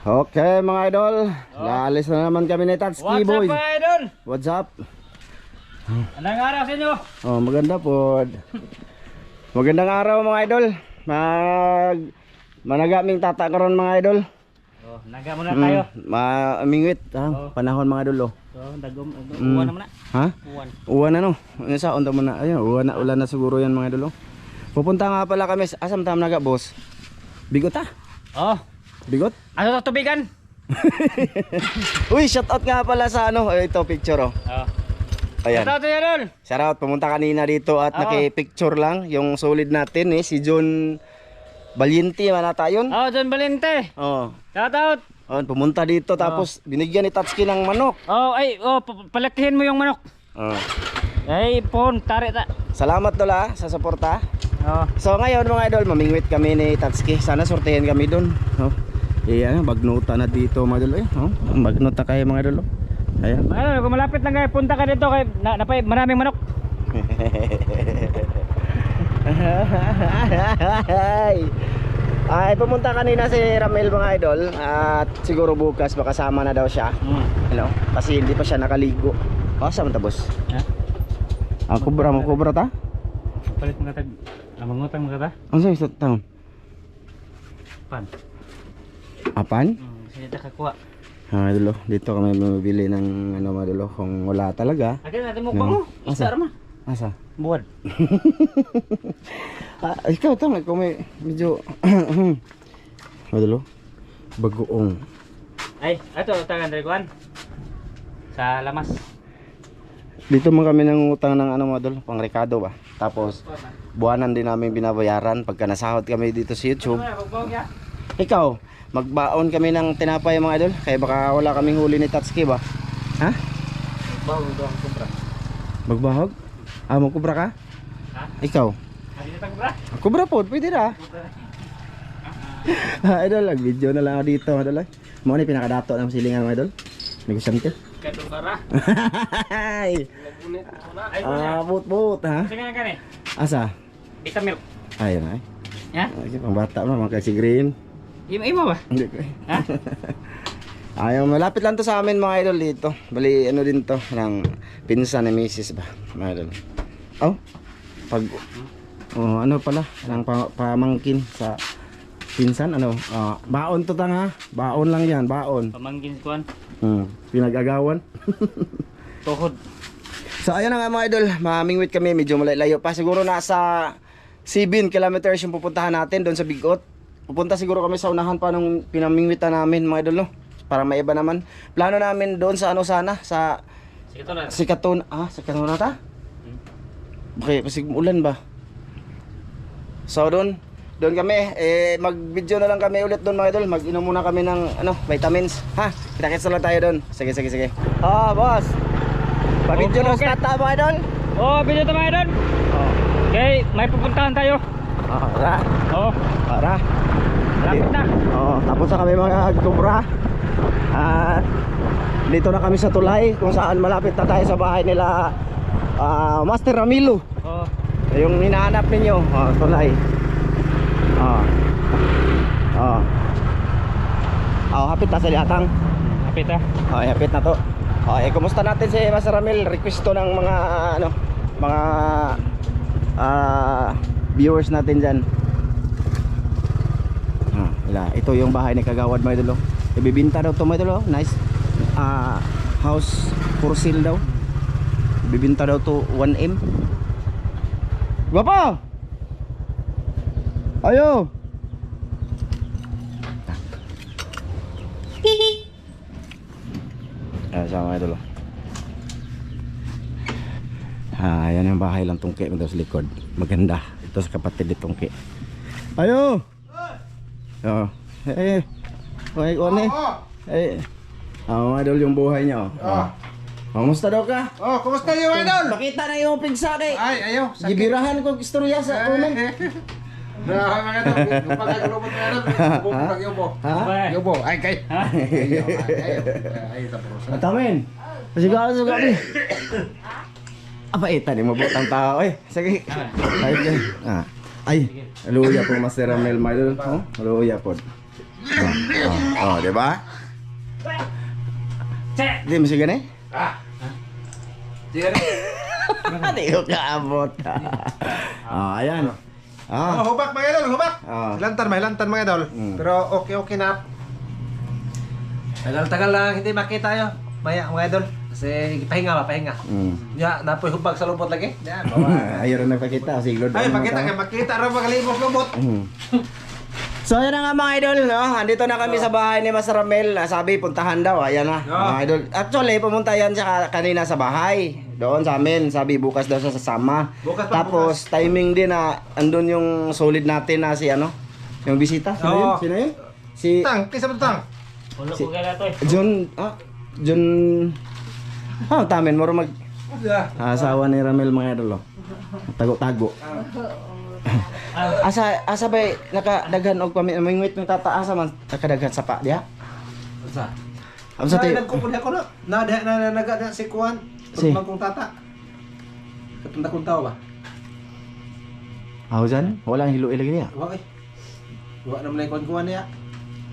Okay mga idol, naalis na naman kami ni Tatsuki boy. What's up mga idol? What's up? Anong araw sa inyo? Oh, maganda po. Magandang araw mga idol. Managaming tata karon mga idol. Oh, naga muna tayo. Mingwit, panahon mga idol. So, dagom, uwan naman na. Ha? Uwan. Uwan na no. Ano sa onda mo na? Ayun, ulan na siguro yan mga idol. Pupunta nga pala kami, asam tam naga boss. Bigot ah. Oh, Bigot? ano to tubigan? Uy, shout out nga pala sa ano, ito picture oh. Oh. Ayan. Ito idol. Shout out, pumunta kanina dito at naki-picture lang yung solid natin si John Valiente manata yun. Oh, John Valente. Oh. Shout out. Oh, pumunta dito tapos binigyan ni Tatsuki ng manok. Oh, ay, palakihin mo yung manok. Oh. Ay, pon, tari ta. Salamat dola sa suporta. Oh. So ngayon mga idol, mamingwit kami ni Tatsuki. Sana sortehan kami doon. Oh. Ayan, bagnota na dito mga idol. Oh. Bagnota kayo mga idol. Ayan. Ayun, kung malapit lang kayo, punta ka dito kay napay maraming manok. Ay, pumunta kanina si Ramel mga idol at siguro bukas makasama na daw siya. Hello? Kasi hindi pa siya nakaligo. Saan ta boss? Ha? Kubra mo kubra ta? Palit mga tag, mangutang mga ta. Ano sa taon? Pan. Apan? Sige ta kakuha. Idol, dito kami bumibili ng ano mga idol kung wala talaga. Akin natin mo pa mo. Isar ma. Asa? Buwan. Ikaw tama kung may medyo idol, bagoong. Ay, ato tangan dari kuan. Sa lamas. Dito man kami nang utang ng ano mga idol, pang rekado ba. Tapos buwanan din namin binabayaran pagka nasahod kami dito sa YouTube. Ikaw, magbaon kami ng tinapay mga idol, kaya baka wala kaming huli ni Tatsuki ba? Ha? Bahog do ang kumpra. Magbahog? Magkubra ka? Ha? Ikaw? Hindi na kumpra. Kubra po, pwede na. Idol, video na lang ako dito mga idol. Mo ni pinakadato ng silingan mga idol. Negosyante. Kadungkara. Ay. Lagunit mo na. Ay, But ha? sige nga kani. Asa? Vitamilk. Ayun ay. Ya? Okay, pang bata mo, mga kasi green. Imo ba? Hindi ko. Ha? Ayun, malapit lang to sa amin mga idol dito. Bali ano din to ng pinsan ni Mrs. ba, mga idol. Ano pala, ng pamangkin sa pinsan ano, baon to tanga. Baon lang 'yan, baon. Pamangkin kuan. Pinag-agawan. Tuhod. So ayun na nga mga idol, mamingwit kami, medyo malayo pa. Siguro nasa 7 kilometers yung pupuntahan natin doon sa Bigot. Pupunta siguro kami sa unahan pa nung pinamingwitan namin mga idol, no? Para maiba naman. Plano namin doon sa ano sana, sa Sikatuna. Sikatuna ta? Okay, pasig ulan ba? So doon kami, mag-video na lang kami ulit doon mga idol. Mag-inom muna kami ng ano, vitamins. Ha? Kita-kits na lang tayo doon. Sige. Boss. Pa-video na start tayo mga idol. Video tayo idol. Okay, may pupuntahan tayo. Tara. Tara. Lapit na. Tapos na kami mga kubra. Dito na kami sa tulay kung saan malapit na tayo sa bahay nila Master Ramilo. Yung hinahanap ninyo, tulay. Hapit na sa liatang. Hapit na. Hapit na to. Kumusta natin si Master Ramil? Request to ng mga mga viewers natin dyan. Ito yung bahay ni Kagawad mga idol. Ibibinta daw to mga idol. Nice house for sale daw. Ibibinta daw to 1M. Guwapo! Ayo! Sama idol. Yan yung bahay lang tungki mo sa likod. Maganda. Ito sa kapatid ni tungki. Ayo! Mga idol yung buhay niya. Kumusta daw ka? Kumusta yung idol? Pakita na yung pigsa kay. Ay, ayaw. Gibirahan ko istorya sa unan. Nah, mga idol. Pagkakulubot na idol. Bumutang yubo. Yubo. Ay, kay. Ay, tapos. Atamin. Siguro. Apa ni mabutang tao sige. Ay, luya po Master Ramel mga idol. Luya po. Di ba? Che! Di mo siya gani? Sige rin. Hindi ko kaabot. Ayan. Hubak mga idol, hubak. Lantan mga idol. Mm. Pero okay na. Tagal-tagal lang hindi makita yo. Maya mga idol. Kasi pahinga. Ya, napoy hubak sa lubot lagi. Yan, bawa. Ayaw rin nagpakita. Siglo Ay, makita ra magalimos lubot. So ayan na nga mga idol, no? Andito na kami sa bahay ni Mas Ramel. Sabi puntahan daw, ayan na mga idol. Actually, pumunta yan siya kanina sa bahay. Doon sa amin, sabi bukas daw siya sasama. Tapos timing din na andun yung solid natin na si ano, yung bisita. Sino yun? Sino yun? Si Tang, kisa mo tang. Ulo ko kaya to eh. John tamen mo mag asawa ni Ramel mga idol. Tago-tago. Asa ba nakadaghan og pamingwit ng tataasa man nakadaghan sa pa diha? Sa. Asa tayo? Nagkumpul ako na. Naga si Kuan. Si? Pagmangkong tata. Katunda kong tao ba? Hausan? Wala hilo ilagay niya. Wa eh. Wa naman na kuan niya.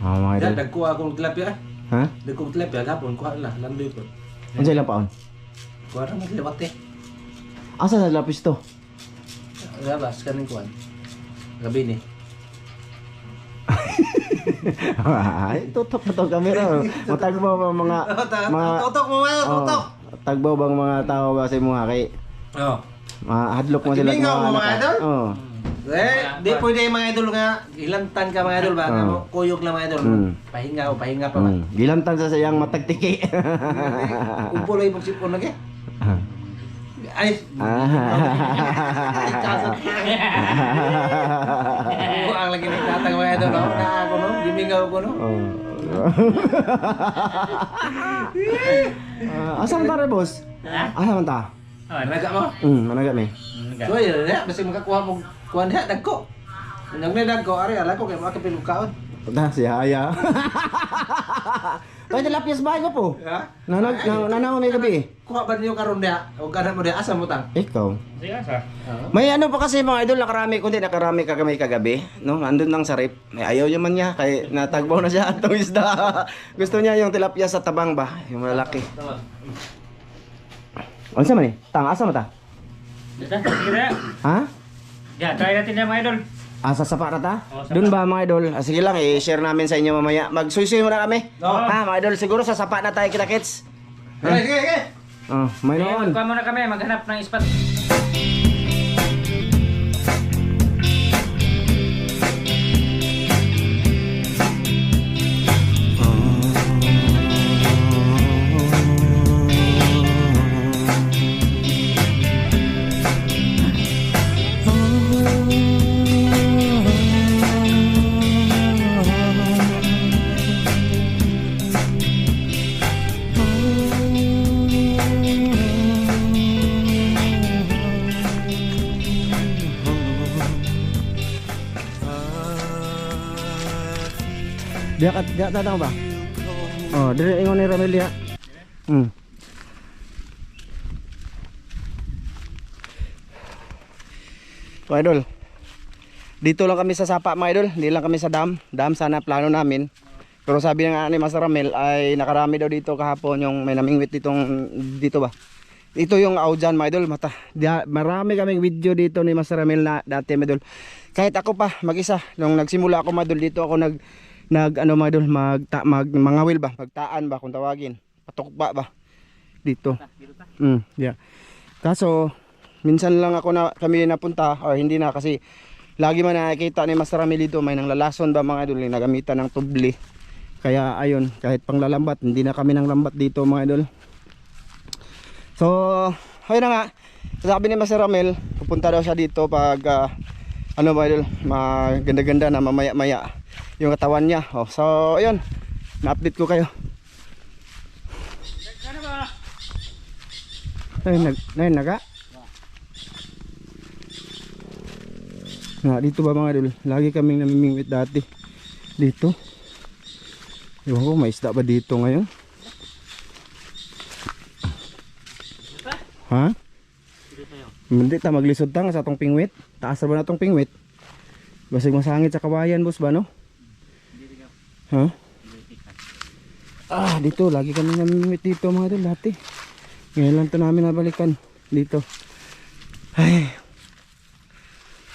Mga idol. Dagko akong tilapia. Ha? Dagko tilapia gapon kuha na landoy ko. Unsa ilang paon? Kuha ra mo liwat eh. Asa sa lapis to? Gabas kaning kuan. Gabi ni. Ay, tutok na to kamera. Matagbaw ba mga Tutok mo nga, tutok. Tagbaw bang mga tao ba sa mga kay Oh. mahadlok mo sila Kimingaw mo, mga anak. idol? Oo. Di pwede mga idol nga. Ilantan ka mga idol ba? Kuyog lang mga idol. Pahinga pa ba? Gilantan sa sayang matagtiki. Umpuloy mo sipon lagi. Ay. Ang lagi ng tatang mga idol. Na ako no, gimingaw ko no. Asa man ta boss? Asa man ta? Naga mo? Managa mi. So yun na, basta makakuha mo kuha niya, dagko. Nang may dagko, ari ala ko kay makapilog kaon. Punta si Haya. Pwede lapis bahay ko po. Ha? Nanangon may gabi. Kuha ba niyo karon niya? O kana mo niya asa mo tang? Ikaw. Sige sa. May ano pa kasi mga idol, nakarami kagabi, no? Andun lang sa rip. May ayaw niya man niya, kay natagbaw na siya atong isda. Gusto niya yung tilapia sa tabang ba, yung malaki. Ano sa man eh? Asa mo ta? Sige na. Ha? Yeah, try natin yan mga idol. Asa sa para ta? Oo, sapa. Doon ba mga idol? Sige lang, i-share namin sa inyo mamaya. Magsuy-suy muna kami. Oo. Ha, mga idol, siguro sa sapa na tayo kita kids. Sige. May Sige, noon. magkuha muna kami, maghanap ng spot. Dia tatang ba? Oh, dire ingon ni Ramel dia. So, idol. Dito lang kami sa sapa mga idol, hindi lang kami sa dam. Dam sana plano namin. Pero sabi nga ni Mas Ramel ay nakarami daw dito kahapon yung may namingwit dito ba. Ito yung Aujan mga idol, marami kaming video dito ni Mas Ramel na dati mga idol. Kahit ako pa mag-isa nung nagsimula ako mga idol dito ako nag ano mga idol, mangawil ba, magtaan ba kung tawagin, patukba ba dito. Yeah. Kaso minsan lang kami napunta or hindi na kasi lagi man nakikita ni Mas Ramil dito may nanglalason ba mga idol, nagamitan ng tubli. Kaya ayun, kahit pang lalambat, hindi na kami nang lambat dito mga idol. So, ayun na nga. Sabi ni Mas Ramil, pupunta daw siya dito pag ano mga idol, maganda-ganda na mamaya-maya yung katawan niya. Oh, so ayun, na-update ko kayo. Ayun naga. Dito ba mga idol, lagi kaming namimingwit dati dito. Ewan ko, may isda ba dito ngayon? Ha? Hindi ta maglisod tang sa atong pingwit. Taas ba na atong pingwit? Basig masangit sa kawayan boss ba no? Ha? Dito. Lagi kami namimit dito mga idol dati. Ngayon lang ito namin nabalikan. Dito. Ay.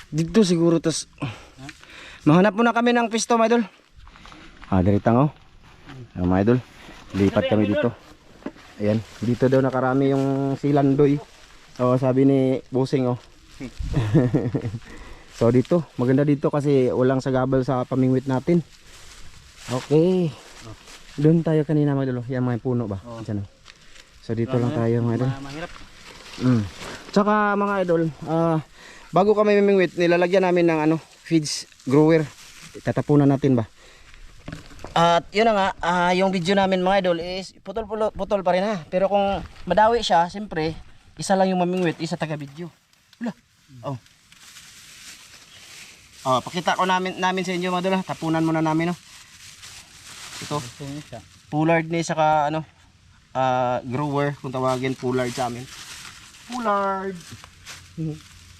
Dito siguro tas. Mahanap muna kami ng pisto mga idol. Diritang oh. Mga idol. Lipat kami dito. Ayan. Dito daw nakarami yung silandoy. Sabi ni Busing oh. So dito. Maganda dito kasi walang sagabal sa pamingwit natin. Okay. Doon tayo kanina mga idol. Yan mga puno ba? Diyan oh. So dito lang tayo mga idol. Mahirap. Tsaka mga idol, bago kami mamingwit, nilalagyan namin ng feeds grower. Tatapunan natin ba? At yun na nga, yung video namin mga idol is putol pa rin ha. Pero kung madawi siya, siyempre, isa lang yung mamingwit, isa taga video. Wala. Pakita ko namin sa inyo mga idol ha. Tapunan muna namin oh. Ito. Pullard ni saka grower kung tawagin pullard sa amin. Pullard.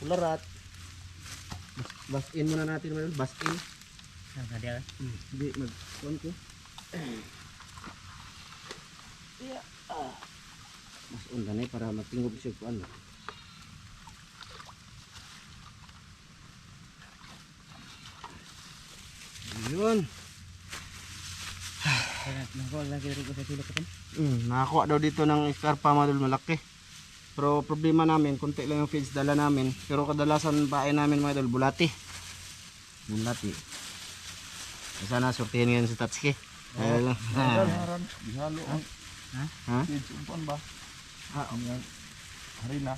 Pularat. Bas in muna natin mga idol, bas in. Hindi mag-on ko. Mas on ganay para matingog siya ko ano. Ayun. Nakakuha daw dito ng iskarpa mga idol malaki. Pero problema namin, konti lang yung feeds dala namin. Pero kadalasan bahay namin mga idol, bulati. Sana sortihin ngayon si Tatsuki. Ihalo ang feeds umpon ba? Harina.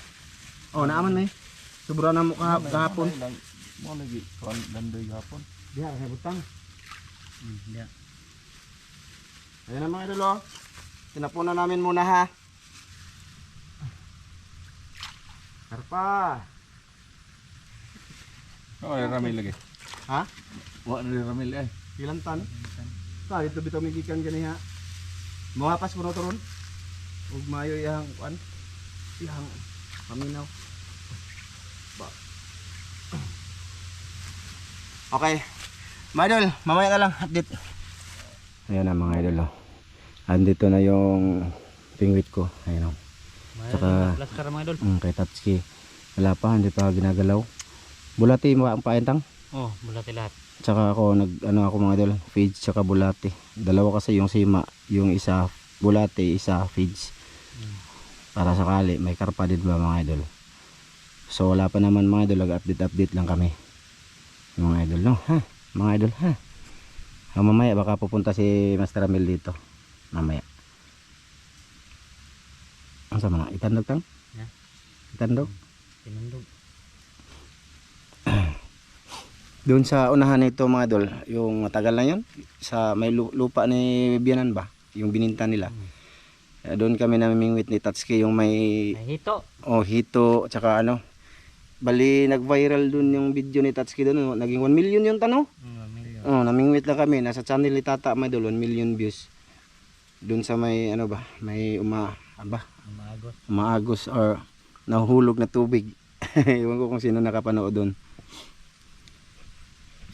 Naaman na eh. Sobra na mo kahapon. Mo lagi kon dandoy gapon. Diha sa butang. Diya. Ayan na mga idol oh. Tinapunan namin muna ha. Karpa. Ramil lagi. Ha? Wa na ramil ay. Ilang tan? Dito bitaw may gikan gani ha. Mawapas mo na to ron. Ug mayo yang kuan. Yang paminaw. Okay. Mga idol, mamaya na lang update. Ayan na mga idol oh. Andito na yung pingwit ko. Ayun oh. Saka Plaster mga idol. kay Tatsuki. Wala pa, hindi pa ginagalaw. Bulati mo ang paentang. Bulati lahat. Tsaka ako ako mga idol, feeds tsaka bulati. Dalawa kasi yung sima, yung isa bulati, isa feeds. Para sakali may karpa din ba mga idol. So wala pa naman mga idol, update lang kami. Mga idol no, ha? Mga idol ha. Mamaya baka pupunta si Master Amel dito. Mamaya. Ang sama na, itandog tang? Yeah. Itandog? Tinundog. Doon sa unahan nito mga idol, yung matagal na yun, sa may lupa ni Bianan ba, yung bininta nila. Doon kami namimingwit ni Tatsuki, yung may hito. Hito, tsaka bali nag-viral doon yung video ni Tatsuki doon, naging 1 million yung tanaw. Namingwit lang kami, nasa channel ni Tata mga idol, 1 million views. Doon sa may may umaagos or nahuhulog na tubig. Ewan ko kung sino nakapanood doon.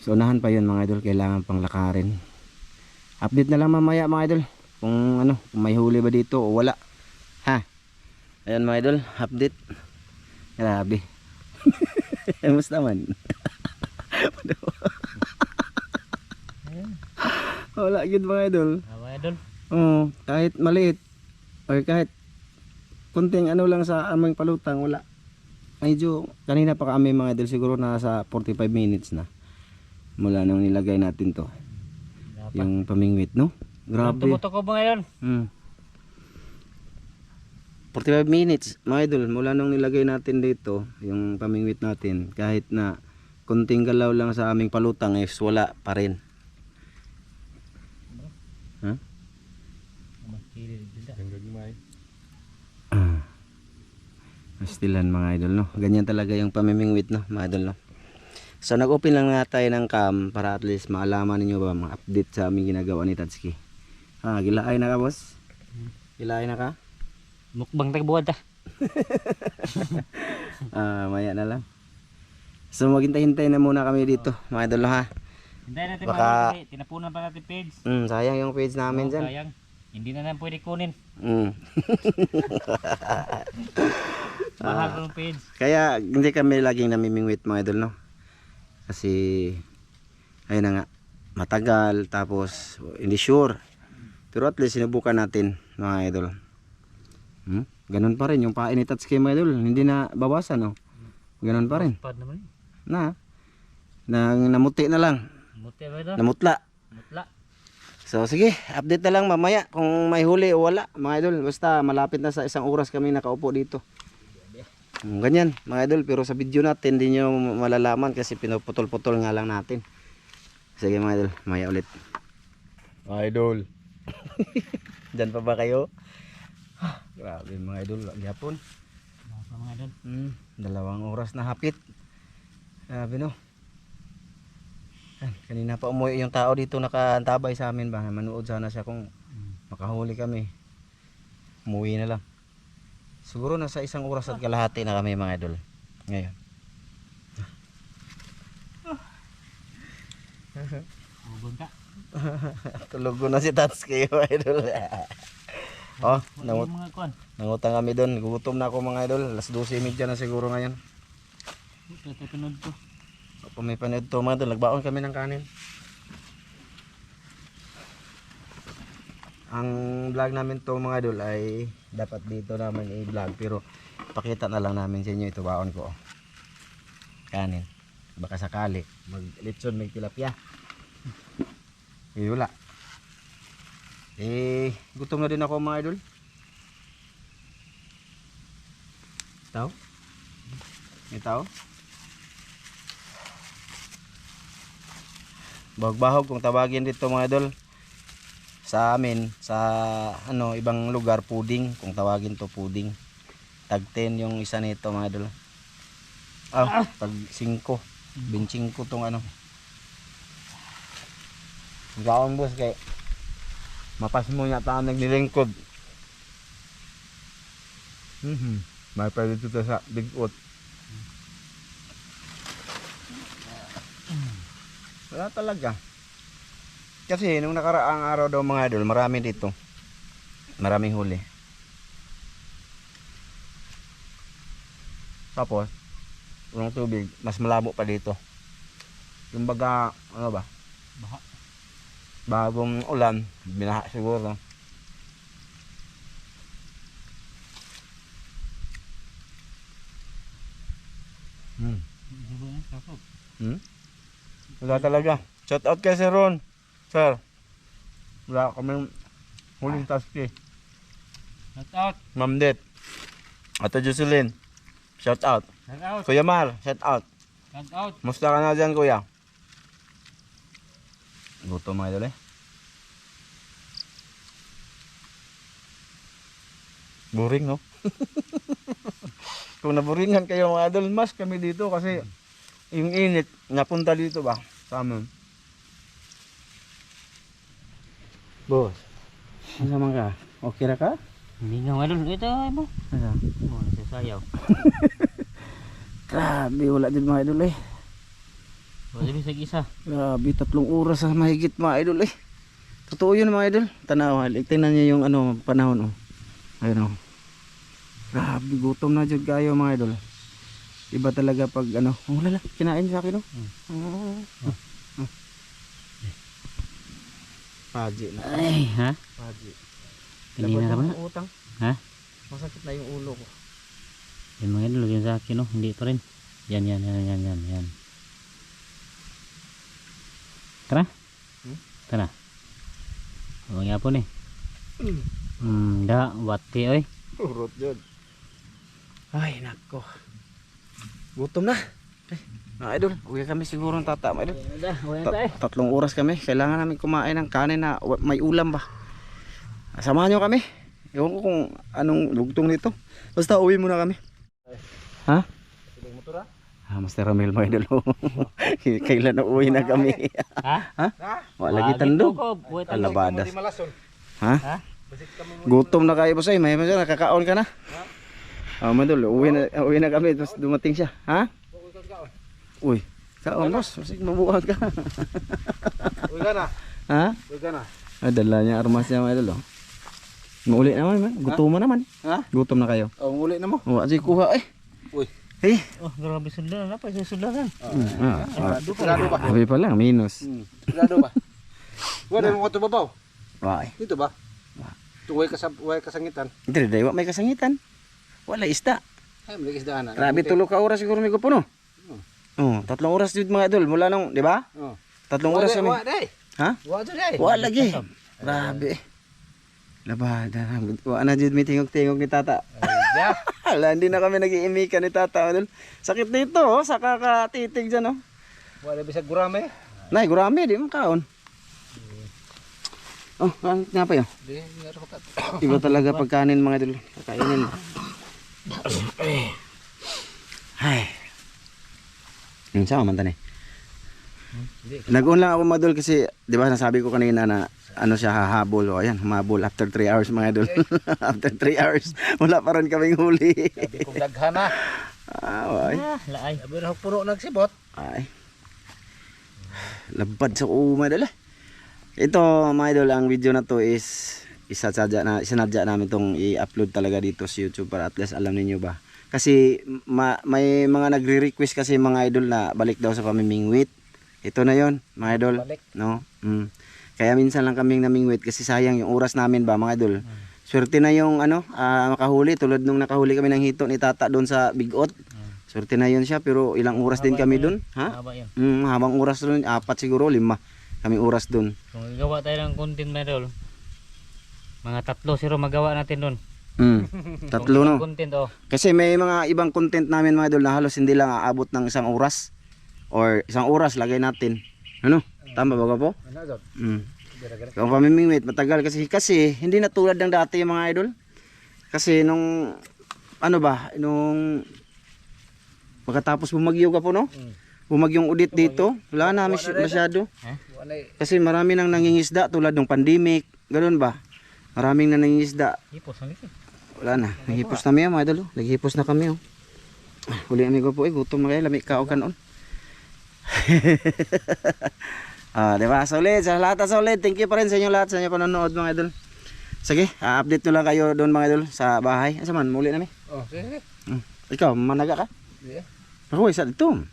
So unahan pa yun mga idol, kailangan pang lakarin. Update na lang mamaya mga idol kung kung may huli ba dito o wala. Ha? Ayan mga idol, update. Grabe. Musta man? Wala gid mga idol. Mga idol. Kahit maliit or kahit kunting lang sa aming palutang, wala. Medyo kanina pa kami mga idol, siguro nasa 45 minutes na mula nung nilagay natin to. Yung pamingwit no? Grabe. Tumutok ko mga idol. 45 minutes mga idol mula nung nilagay natin dito yung pamingwit natin, kahit na kunting galaw lang sa aming palutang is wala pa rin. Pastilan mga idol no. Ganyan talaga yung pamimingwit no mga idol no. So nag-open lang nga tayo ng cam para at least maalaman niyo ba mga update sa aming ginagawa ni Tatsuki. Gilaay na ka boss? Gilaay na ka? Mukbang tagbuwad ta. Maya na lang. So maghintay-hintay na muna kami dito mga idol ha. Hintayin natin Baka- mahuli kasi tinapunan pa natin page. Sayang yung page namin dyan. Sayang. Hindi na lang pwede kunin. Mahal pa ng page. Kaya hindi kami laging namimingwit mga idol, no? Kasi ayun na nga, matagal tapos hindi sure. Pero at least sinubukan natin mga idol. Ganun pa rin yung painit at scheme mga idol, hindi na bawasan, no? Ganun pa rin. Pad naman eh. Namuti na lang, Muti ba ito? namutla. Mutla. So sige, update na lang mamaya kung may huli o wala mga idol. Basta malapit na sa 1 oras kami nakaupo dito. Ganyan mga idol, pero sa video natin hindi nyo malalaman kasi pinuputol-putol nga lang natin. Sige mga idol, mamaya ulit. Idol. Diyan pa ba kayo? Grabe mga idol, gihapon. Mga mga idol. 2 oras na hapit. Grabe no. Kanina pa umuwi yung tao dito nakaantabay sa amin ba. Manood sana siya kung makahuli kami. Umuwi na lang. Siguro nasa 1 oras at kalahati na kami mga idol. Ngayon. Ubon ka. Tulog ko na si Tatsuki mga idol. Oh, Yung mga kuan. nangutang kami doon. Gutom na ako mga idol. Alas 12:30 na siguro ngayon. Ito pinod ko. Kung may panood to mga idol, nagbaon kami ng kanin. Ang vlog namin to mga idol ay dapat dito naman i-vlog pero pakita na lang namin sa inyo ito baon ko. Kanin. Baka sakali mag-litson may tilapia. Wala. Gutom na din ako mga idol. Tao? May tao? Bahog-bahog kung tawagin dito mga idol. Sa amin, sa ibang lugar, puding. Kung tawagin to puding. Tag 10 yung isa nito mga idol. Tag 5. 25 tong Gaon boss kay mapas mo yata ang naglilingkod. May pwede dito sa bigot. Wala talaga. Kasi nung nakaraang araw daw mga idol, marami dito. Maraming huli. Tapos, walang tubig, mas malabo pa dito. Yung baga, Baha. bagong ulan, binaha siguro. Wala talaga. Shout out kay Sir Ron. Sir, wala kaming huling taski. Shout out. Ma'am Det, Ate Jocelyn, shout out. Shout out. Kuya Mar, shout out. Shout out. Musta ka na dyan kuya? Gutom mga idol eh. Boring no? Kung naboringan kayo mga idol, mas kami dito kasi yung init napunta dito ba sa amin. Boss, ano naman ka? Okay na ka? Hindi nga idol. Ito mo. Ano? Oh, nasasayaw. Grabe, wala din mga idol eh. Wala bisag isa. Grabe, 3 oras sa mahigit mga idol eh. Totoo yun mga idol. Tanaw, tingnan niyo yung panahon oh. Ayun oh. Grabe, gutom na dyan kayo mga idol. Iba talaga pag oh lala, kinain sa akin oh. Paji na. Ay, ha? Paji. Hindi na naman. Utang. Ha? Masakit na yung ulo ko. Yan mga idol, yan sa akin oh. Hindi pa rin. Yan. Tara. Tara. Mga po ni. Wati oy. Urot dyan. Ay, nako. Gutom na. Mga idol, uwi kami siguro ng tata, mga idol. 3 oras kami. Kailangan namin kumain ng kanin na may ulam ba. Samahan nyo kami. Ewan ko kung anong lugtong nito. Basta uwi muna kami. Ha? Master Ramil mga idol. Kailan na uwi na kami. Ha? Ha? Wala gitandog. Alabadas. Ha? Gutom na kayo boss ay. May nakakaon ka na. Madol, uwi na kami tapos dumating siya. Ha? Uy, Kaon boss, sige mabuhat ka. Uy ka na. Ha? Uy ka na. Ah, dala niya armas niya mga idol. Oh. Mauli naman, man. Gutom naman. Ha? Gutom na kayo. Oh, muli na mo. Oh, sige kuha eh. Uy. Hey. Oh, grabe sundan. Apa yung sundan? Sigurado ba? Sabi pa lang, minus. Sigurado ba? Wala mo ito babaw. Why? Dito ba? Tuway kasangitan. Hindi, dahil may kasangitan. Wala isda. Ay, may isdaan na. Grabe, 3 ka oras siguro may gupo, no? Oh, 3 oras yun mga idol. Mula nung, di ba? Oh. 3 oras kami. Wala day. Ha? Wala day. Wala lagi. Grabe. Labada. Wala na dyan may tingog-tingog ni tata. Yeah. Hala, hindi na kami nag-iimika ni tata. Idol. Sakit dito, oh. Sa kakatitig dyan, oh. Wala bisag gurame. Nay, gurami, di mo kaon. Oh, ang nga pa yun. Di, meron ko Iba talaga pagkanin mga idol. Kakainin. Ay. Sama man tani. Nag-on lang ako mga idol kasi, di ba nasabi ko kanina na ano siya hahabol. O ayan, humabol after 3 hours mga idol. After 3 hours, wala pa rin kaming huli. Sabi kong daghan na. Ay. Laay. Sabi na puno nagsibot. Ay. Labad sa uma dala. Ito mga idol, ang video na to is isinadya namin tong i-upload talaga dito sa YouTube para at least alam niyo ba. Kasi may mga nagre-request kasi mga idol na balik daw sa pamimingwit. Ito na 'yon, mga idol, Balik. no? Kaya minsan lang kaming namingwit kasi sayang yung oras namin ba mga idol. Swerte na yung makahuli tulad nung nakahuli kami ng hito ni tata doon sa Bigot. Swerte na yun siya pero ilang oras din kami doon, ha? Haba yun. Habang oras doon, 4 siguro, 5 kami oras doon. Kung igawa tayo ng content medal, mga 3 zero magawa natin doon. 3 no. Content oh. Kasi may mga ibang content namin mga idol na halos hindi lang aabot ng 1 oras or 1 oras lagay natin. Ano? Tama ba po? Ano dot? Kung pamimingwit matagal kasi hindi na tulad ng dati mga idol. Kasi nung nung pagkatapos bumagyo ka po no? Bumagyong udit dito, wala na masyado. Wala. Kasi marami nang nangingisda tulad ng pandemic, ganoon ba? Maraming na nangingisda. Hipos ang liki. Wala na, naghipos na miya mga idol. Naghipos na kami oh. Huli amigo po gutom na kayo, lami ka o kanon. Diba? Solid, sa lahat solid. Thank you pa rin sa inyo lahat sa inyo panonood mga idol. Sige, update nyo lang kayo doon mga idol sa bahay. Asa man, muli na mi. Oh, sige. Ikaw, managa ka? Yeah. Ako, isa dito.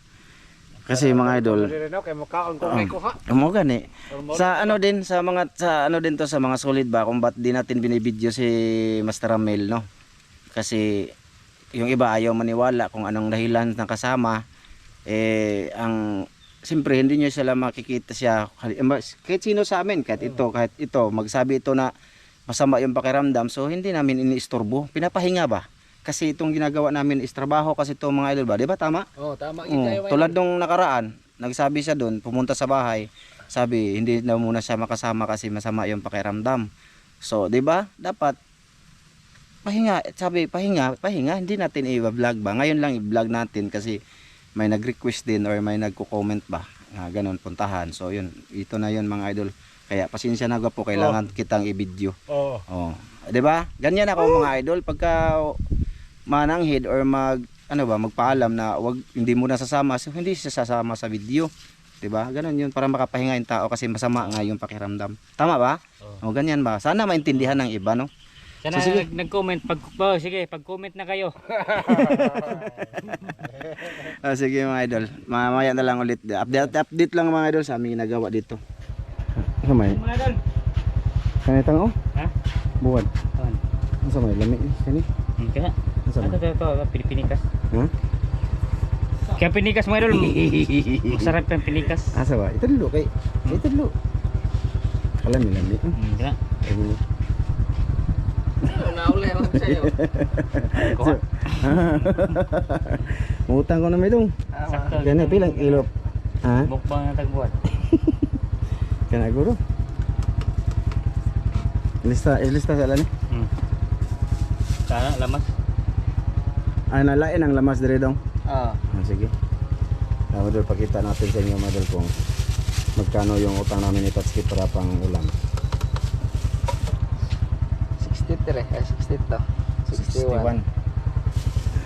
Kasi mga idol, Kay mukhaon ko kay kuha. mo gani. Sa ano din sa to sa mga solid ba kung ba't di natin binibidyo si Master Ramel no? Kasi yung iba ayaw maniwala kung anong dahilan ng kasama ang siyempre hindi niyo sila makikita siya kahit sino sa amin kahit ito magsabi ito na masama yung pakiramdam so hindi namin iniistorbo pinapahinga ba kasi itong ginagawa namin is trabaho kasi ito mga idol ba di ba tama? Oh, tama Tulad nung nakaraan, nagsabi siya doon, pumunta sa bahay, sabi hindi na muna siya makasama kasi masama yung pakiramdam. So, 'di ba? Dapat pahinga, sabi pahinga, hindi natin i-vlog ba. Ngayon lang i-vlog natin kasi may nag-request din or may nagko-comment ba. Ganun puntahan. So, yun, ito na yun mga idol. Kaya pasensya na po, kailangan kitang i-video. Oh. 'Di ba? Ganyan ako mga idol pagka mananghid or magpaalam na hindi mo na sasama so hindi siya sasama sa video, 'di ba? Ganun 'yun para makapahinga yung tao kasi masama nga yung pakiramdam. Tama ba? O ganyan ba? Sana maintindihan ng iba, no? Sana So, sige. nag-comment sige, pag-comment na kayo. Sige mga idol. Mamaya na lang ulit. Update lang mga idol sa aming ginagawa dito. Ano may? Mga idol. Kanitang Ha? buwan. Kawan. Ano may lami kani? Kaya. Ito, pinikas. Ha? Kaya pinikas mga idol. Masarap yung pinikas. Asa ba? Ito dulu kay. Ito dulu. Alam ni lami. Kaya. Nauli lang sa'yo. Kuha. Mutang ko na may dong. Sakto. Kaya pilang kilo. Ha? Mukbang na tagbuhat. Kaya guro. Lista sa lan. Sana lamas. Ay nalain ang lamas dire dong. Sige. Madol pakita natin sa inyo madol kung magkano yung utang namin ni Tatski para pang ulam. 63 60 to.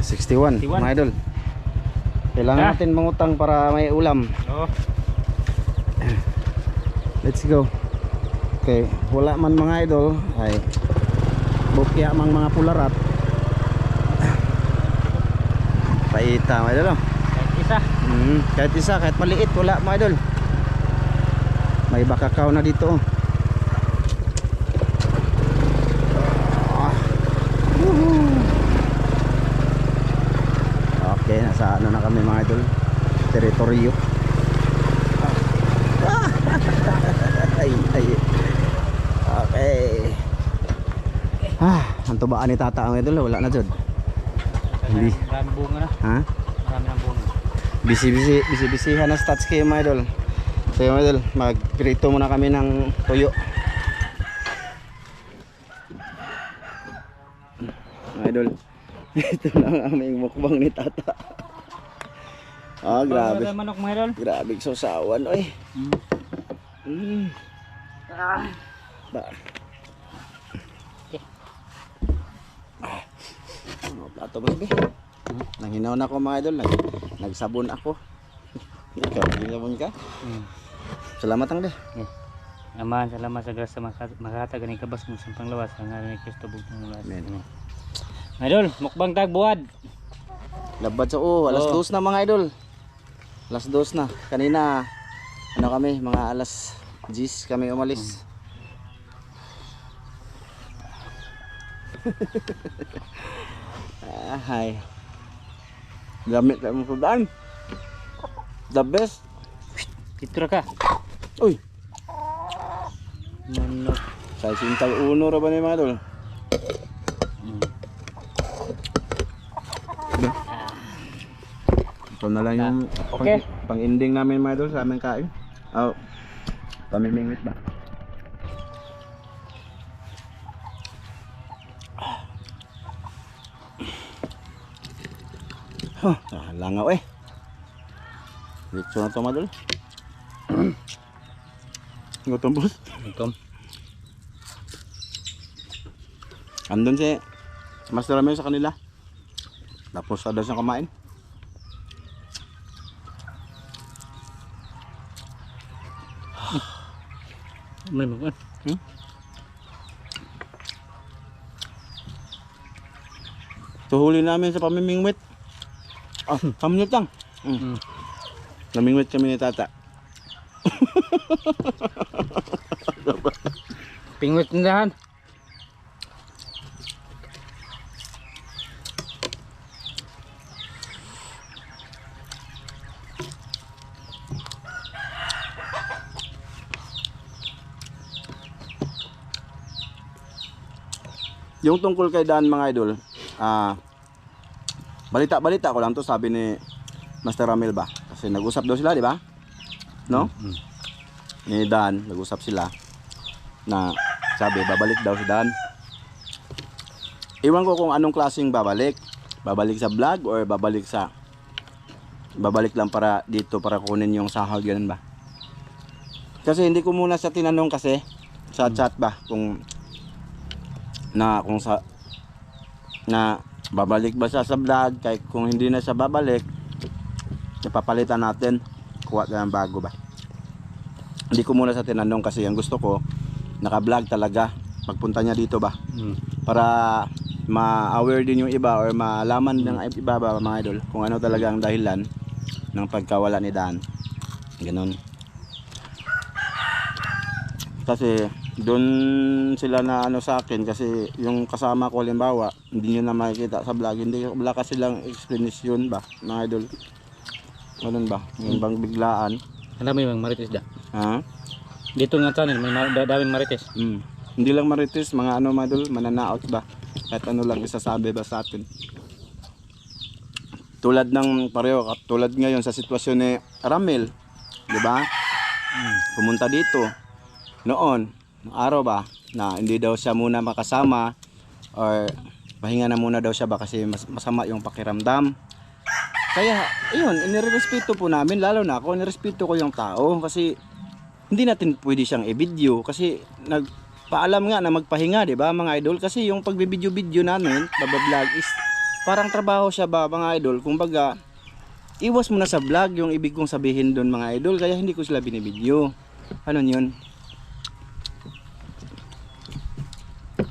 61 mga idol. Kailangan Ha? natin mangutang para may ulam. Oo. Let's go. Okay, wala man mga idol ay bukya mang mga pularat. Paita mga idol. Kahit isa. Kahit isa, kahit maliit, wala mga idol. May bakakaw na dito. Okay, nasa ano na kami mga idol, teritoryo. Ay. Okay. Ang tubaan ni tata ang idol, wala na jud. Hindi. Marami bunga na. Ha? Marami ng bunga. Busy-busyhan na stats kayo mga idol. So mga idol, magprito muna kami ng tuyo. Mga idol, ito na ang aming mukbang ni tata. Grabe. Marami manok mga idol. Grabe sausawan, oy. Ba. Okay. Ano plato mo sabi? Nanghinaw na ako mga idol, nagsabon ako. Ikaw, nagsabon ka? Salamat ang deh. Aman, salamat sa grasa makata ganing kabas mo sa panglawas ang ngalan ni Kristo bugtong lawas. Amen. Idol, mukbang tagbuad. Labat sa alas 2 na mga idol. Alas 2 na. Kanina ano kami, mga alas 10 kami umalis. Hi. Gamit lang mo daan. The best. Titra ka. Uy, Manok. sa 61 ra ba ni mga idol? Ito na lang yung Okay. pang-ending namin mga idol sa aming kain. Pamimingwit ba? Langaw eh. Dito na ito mga idol. Gutom boss. Gutom. Andun si Master Ramil sa kanila. Tapos ada siyang kumain. May mukbang. Tuhuli namin sa pamimingwit. Kamunit lang. Namingwit kami ni tata. Pingwit tindahan. Yung tungkol kay Dan mga idol, balita ko lang to, sabi ni Master Ramil ba? Kasi nag-usap daw sila, di ba? No? Ni Dan, nag-usap sila na sabi babalik daw si Dan. Iwan ko kung anong klaseng babalik. Babalik sa vlog or babalik lang para dito para kunin yung sahod, ganun ba? Kasi hindi ko muna sa tinanong kasi sa chat ba kung babalik ba siya sa vlog, kahit kung hindi na siya babalik napapalitan natin, kuha ka ng bago ba. Hindi ko muna sa tinanong kasi ang gusto ko naka-vlog talaga pagpunta niya dito ba, para ma-aware din yung iba or malaman ng iba ba mga idol kung ano talaga ang dahilan ng pagkawala ni Dan, ganun. Kasi doon sila na ano sa akin, kasi yung kasama ko halimbawa hindi nyo na makikita sa vlog, hindi wala kasi lang explanation ba mga idol, ganun ba, yung bang biglaan. Ano may marites da? Ha? Dito nga channel may daming marites. Hindi lang marites, mga ano mga idol, mananaot ba, kahit ano lang isasabi ba sa atin. Tulad ng pareho, tulad ngayon sa sitwasyon ni Ramil, di ba? Pumunta dito noon araw ba na hindi daw siya muna makasama or pahinga na muna daw siya ba kasi masama yung pakiramdam. Kaya yun, inirespeto po namin, lalo na ako, inirespeto ko yung tao kasi hindi natin pwede siyang i-video kasi nagpaalam nga na magpahinga, di ba mga idol? Kasi yung pagbibideo-video namin, babablog is parang trabaho siya ba mga idol, kumbaga iwas mo na sa vlog yung ibig kong sabihin doon mga idol, kaya hindi ko sila binibidyo. Ano yun?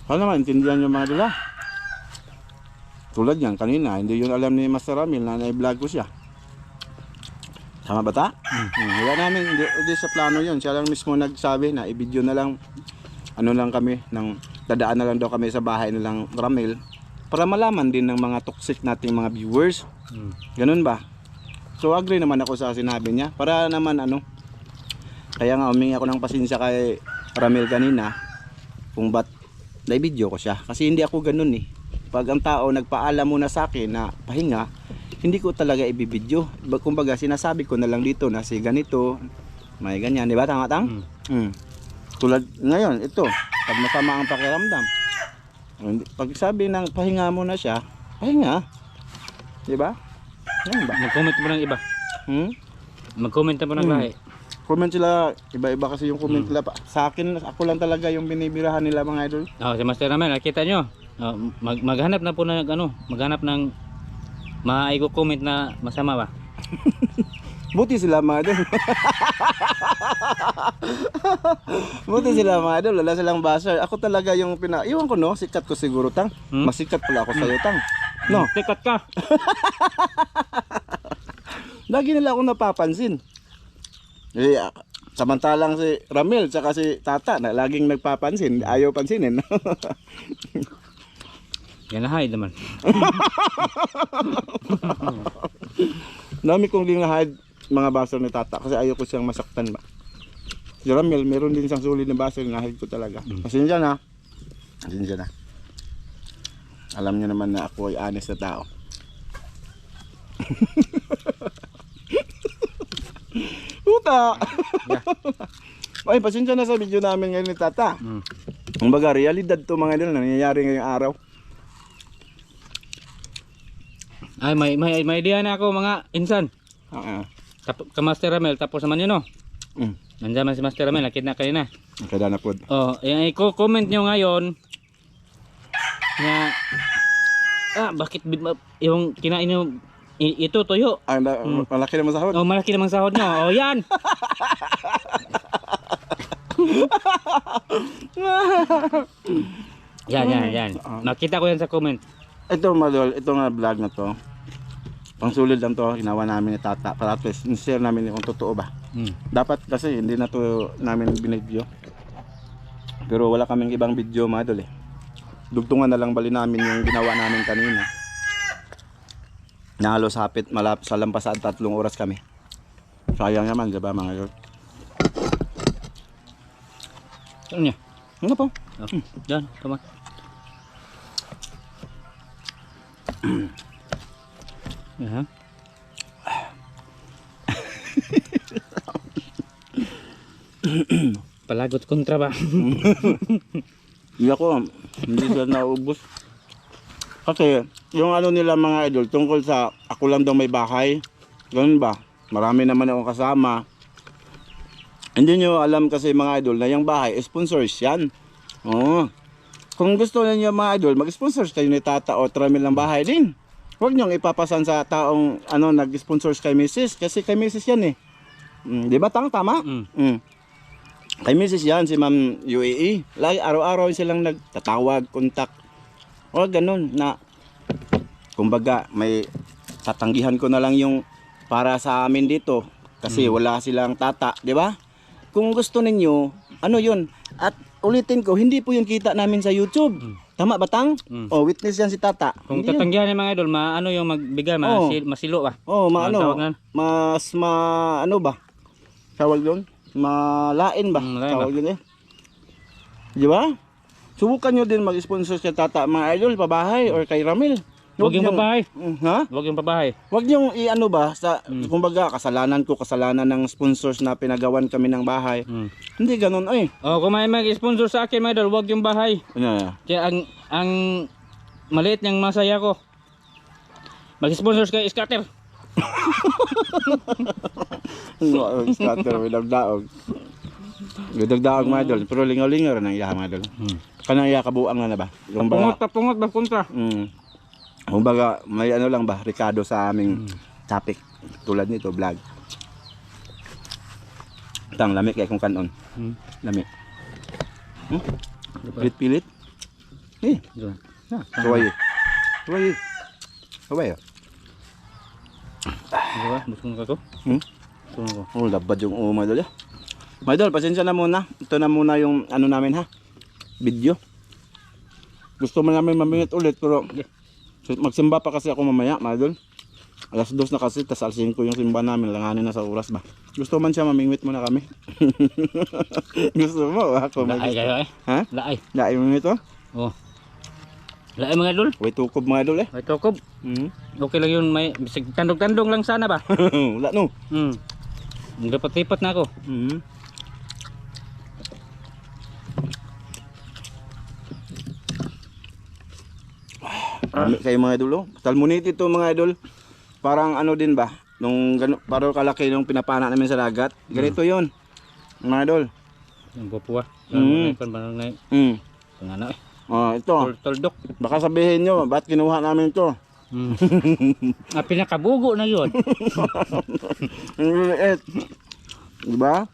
Sana maintindihan yung mga idol ha. Tulad yan kanina, hindi yun alam ni Master Ramil na na-vlog ko siya. Tama ba ta? Wala namin, hindi sa plano yun. Siya lang mismo nagsabi na i-video na lang. Ano lang kami, dadaan na lang daw kami sa bahay nilang Ramil para malaman din ng mga toxic nating mga viewers. Ganun ba? So agree naman ako sa sinabi niya. Para naman kaya nga humingi ako ng pasensya kay Ramil kanina kung ba't na-video ko siya. Kasi hindi ako ganun eh. Pag ang tao nagpaalam muna sa akin na pahinga, hindi ko talaga ibibidyo. Kumbaga sinasabi ko na lang dito na si ganito, may ganyan, di ba tama tang? Tulad ngayon, ito, pag masama ang pakiramdam, pag sabi ng pahinga mo na siya, pahinga. Di ba? Yan ba? Mag-comment mo ng iba. Mag-comment na po ng lahi. Comment sila, iba-iba kasi yung comment nila. Sa akin, ako lang talaga yung binibirahan nila mga idol. Si Master Ramel, nakita nyo. Maghanap na po ng maghanap ng maiko-comment na masama ba? Buti sila mga idol. Buti sila mga idol, wala silang basher. Ako talaga yung iwan ko no, sikat ko siguro tang. Mas sikat pala ako sa'yo tang. No? Sikat ka. Lagi nila akong napapansin. Samantalang si Ramil tsaka si Tata na laging nagpapansin, ayaw pansinin. Yan na hide naman. Dami kong linahad mga basher ni Tata kasi ayaw ko siyang masaktan ba. Si Ramil, meron din siyang sulit na basher, linahad ko talaga. Pasensya na. Pasensya na. Alam niyo naman na ako ay honest na tao. Puta! Ay, pasensya na sa video namin ngayon ni Tata. Kumbaga, realidad to mga idol, nangyayari ngayong araw. Ay, may idea na ako mga insan. Ka Master Ramel, tapos naman yun Nandiyan man si Master Ramel, nakita na kanina. Kada na po. Yung i-comment nyo ngayon na bakit yung kinain nyo ito tuyo? Malaki naman sahod. Malaki naman sahod nyo. Yan! Yan. Nakita ko yan sa comment. Ito madol, ito nga vlog na to. Pangsulid lang to, ginawa namin ni Tata para at least share namin kung totoo ba. Dapat kasi hindi na to namin binidyo. Pero wala kaming ibang video mga idol eh. Dugtungan na lang bali namin yung ginawa namin kanina. Na halos hapit sa lampasan 3 oras kami. Sayang naman, diba mga idol? Ano niya? Ano po? Diyan, tama. Yan. Palagot kontra ba? Hindi ako, hindi sila naubos. Kasi yung nila mga idol tungkol sa ako lang daw may bahay. Ganun ba? Marami naman akong kasama. Hindi nyo alam kasi mga idol na yung bahay, sponsors yan. Kung gusto niyo mga idol, mag-sponsors kayo ni Tata o Ramil ng bahay din. Huwag nyo ipapasan sa taong nag-sponsors kay Mrs. Kasi kay Mrs. yan eh. Di ba tama? Kay Mrs. yan, si Ma'am UAE. Lagi araw-araw silang nagtatawag, kontak. O ganun na kumbaga may tatanggihan ko na lang yung para sa amin dito kasi wala silang Tata, di ba? Kung gusto ninyo, ano yun? At ulitin ko, hindi po yung kita namin sa YouTube. Tama ba tang? Witness yan si Tata. Kung hindi tatanggihan ng mga idol, ano yung magbigay, masilo ba? Ano ba? Tawag doon? Malain ba? Tawag doon eh. Di ba? Subukan nyo din mag-sponsor sa Tata mga idol, pabahay or kay Ramil. Huwag yung pabahay. Ha? Huwag yung pabahay. Huwag yung kumbaga kasalanan ng sponsors na pinagawan kami ng bahay. Hindi ganun eh. Kung may mag-sponsor sa akin mga idol, huwag yung bahay. Kaya ang maliit niyang masaya ko. Mag-sponsor kay Scatter. Scatter, may dagdaog. May dagdaog mga idol, pero lingaw-lingaw rin ang iya mga idol. Kanang iya kabuang na ba? Pungot ba kontra? Kumbaga may lang ba, Ricardo sa aming topic. Tulad nito, vlog. Tang lamig kay kung kanon. Lamig. Pilit-pilit. Eh, Diba? tuway. Tuway. Tuway. Diba? Busong ka ko? Busong ko. Oh, labad yung mga idol. Mga idol, pasensya na muna. Ito na muna yung ano namin ha. Video. Gusto mo namin mamingit ulit pero magsimba pa kasi ako mamaya, mga idol. Alas 2 na kasi, tas alas 5 yung simba namin. Langanin na sa oras ba. Gusto man siya mamingwit muna kami. Gusto mo? Ako Laay kayo eh. Ha? Laay. Laay mo ito? Oh. Laay mga idol. Way tukob mga idol eh. May tokob. Okay lang yun. May bisig tandong-tandong lang sana ba? Wala no. Dapat-lipat na ako. Marami kayo mga idol oh. Salmonite ito mga idol. Parang ano din ba? Nung parang kalaki nung pinapana namin sa dagat. Ganito yon mga idol. Yung bupuwa. Parang na ano eh. Oh, ito. Toldok. Baka sabihin nyo, ba't kinuha namin ito? Pinakabugo na yun. Diba?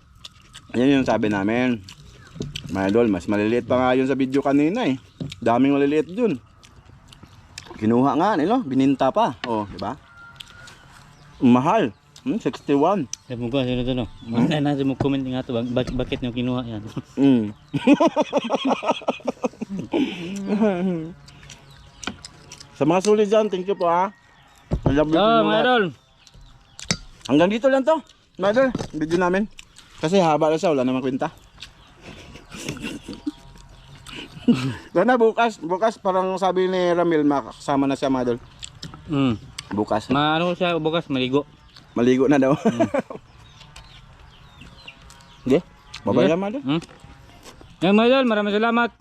Yan yung sabi namin. Mga idol, mas maliliit pa nga yun sa video kanina eh. Daming maliliit dun. Kinuha nga nilo, bininta pa. Oh, diba? Mahal. 61. Sabi mo ko, sino ito no? Nasa mo comment nga ito, bakit nyo kinuha yan? Sa mga sulit dyan, thank you po ha. I love you So mga idol. Hanggang dito lang to. Mga idol, video namin. Kasi haba na siya, wala namang kwenta. Sana bukas parang sabi ni Ramil, makasama na siya mga idol. Bukas. Ano siya bukas, maligo. Maligo na daw. Sige, babay na mga idol. Yan mga idol, maraming salamat.